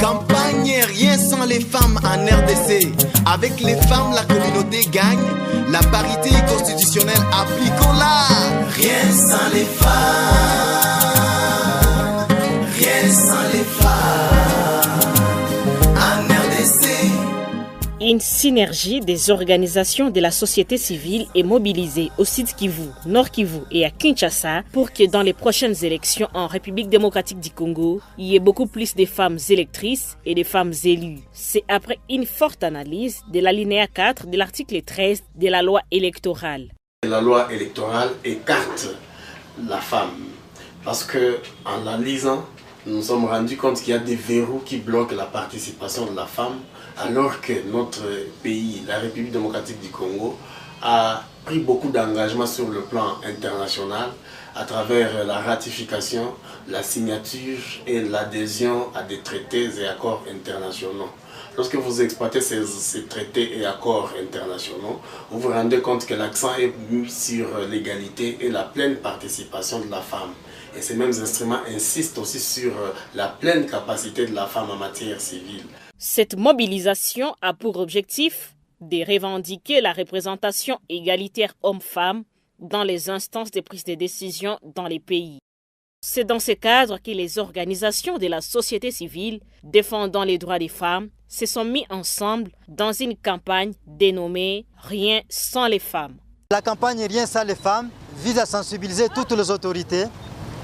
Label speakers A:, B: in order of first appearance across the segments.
A: Campagne rien sans les femmes en RDC. Avec les femmes, la communauté gagne. La parité constitutionnelle, appliquons-la. Rien sans les femmes. Rien sans les femmes. En RDC.
B: Une synergie des organisations de la société civile est mobilisée au Sud Kivu, Nord Kivu et à Kinshasa pour que dans les prochaines élections en République démocratique du Congo, il y ait beaucoup plus de femmes électrices et de femmes élues. C'est après une forte analyse de l'alinéa 4 de l'article 13 de la loi électorale.
C: La loi électorale écarte la femme parce que en la lisant, nous nous sommes rendus compte qu'il y a des verrous qui bloquent la participation de la femme, alors que notre pays, la République démocratique du Congo, a pris beaucoup d'engagements sur le plan international à travers la ratification, la signature et l'adhésion à des traités et accords internationaux. Lorsque vous exploitez ces traités et accords internationaux, vous vous rendez compte que l'accent est mis sur l'égalité et la pleine participation de la femme. Et ces mêmes instruments insistent aussi sur la pleine capacité de la femme en matière civile.
B: Cette mobilisation a pour objectif de revendiquer la représentation égalitaire homme-femme dans les instances de prise de décision dans les pays. C'est dans ce cadre que les organisations de la société civile défendant les droits des femmes se sont mis ensemble dans une campagne dénommée « Rien sans les femmes ».
D: La campagne « Rien sans les femmes » vise à sensibiliser toutes les autorités,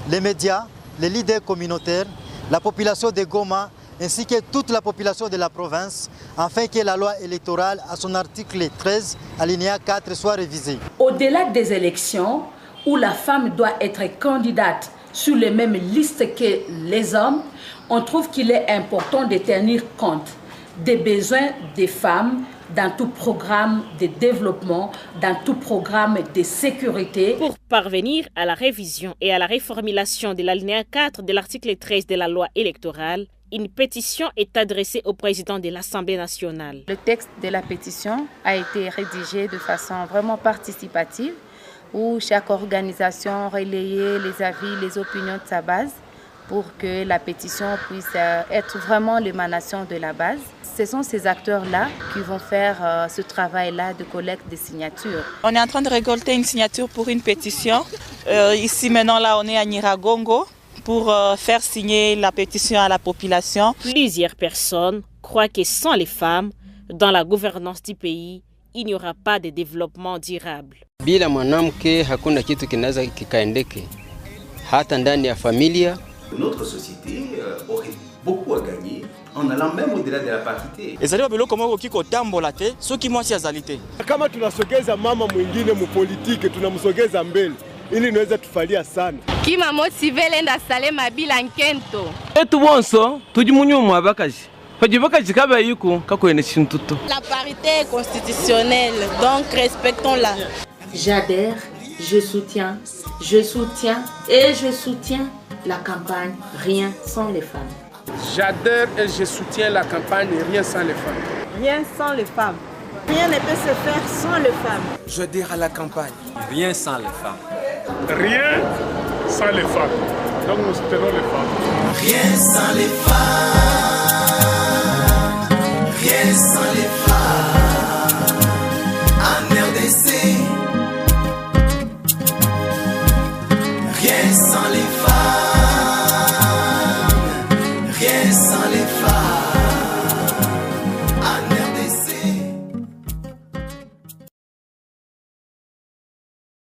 D: les médias, les leaders communautaires, la population de Goma, ainsi que toute la population de la province, afin que la loi électorale, à son article 13, alinéa 4, soit révisée.
E: Au-delà des élections, où la femme doit être candidate sur les mêmes listes que les hommes, on trouve qu'il est important de tenir compte des besoins des femmes dans tout programme de développement, dans tout programme de sécurité.
B: Pour parvenir à la révision et à la réformulation de l'alinéa 4 de l'article 13 de la loi électorale, une pétition est adressée au président de l'Assemblée nationale.
F: Le texte de la pétition a été rédigé de façon vraiment participative, où chaque organisation relayait les avis, les opinions de sa base pour que la pétition puisse être vraiment l'émanation de la base. Ce sont ces acteurs-là qui vont faire ce travail-là de collecte de signatures.
G: On est en train de récolter une signature pour une pétition. Ici maintenant, là, on est à Nyiragongo pour faire signer la pétition à la population.
B: Plusieurs personnes croient que sans les femmes, dans la gouvernance du pays, il n'y aura pas de développement durable.
H: Bila mwanamke hakuna kitu kinaweza kikaendeke hata ndani ya familia.
I: Notre société aurait beaucoup à gagner en allant même au-delà de la parité.
J: Ezali babelo kama kiko tambola te soki mwasi azalite.
K: Kama tunasogeza mama mwingine mu politike tunamsogeza mbele ili inaweza tufalia sana.
L: Kima motive lenda sale mabila nkento.
M: Etu bonso tujimunyumwa abakaji. La
L: parité est constitutionnelle, donc respectons-la.
E: J'adhère, je soutiens et je soutiens la campagne Rien sans les femmes.
N: J'adhère et je soutiens la campagne Rien sans les femmes.
O: Rien sans les femmes. Rien ne peut se faire sans les femmes.
N: J'adhère à la campagne
P: Rien sans les femmes.
K: Rien sans les femmes. Donc nous soutenons les femmes.
A: Rien sans les femmes. Rien sans les femmes. En RDC. Rien sans les femmes.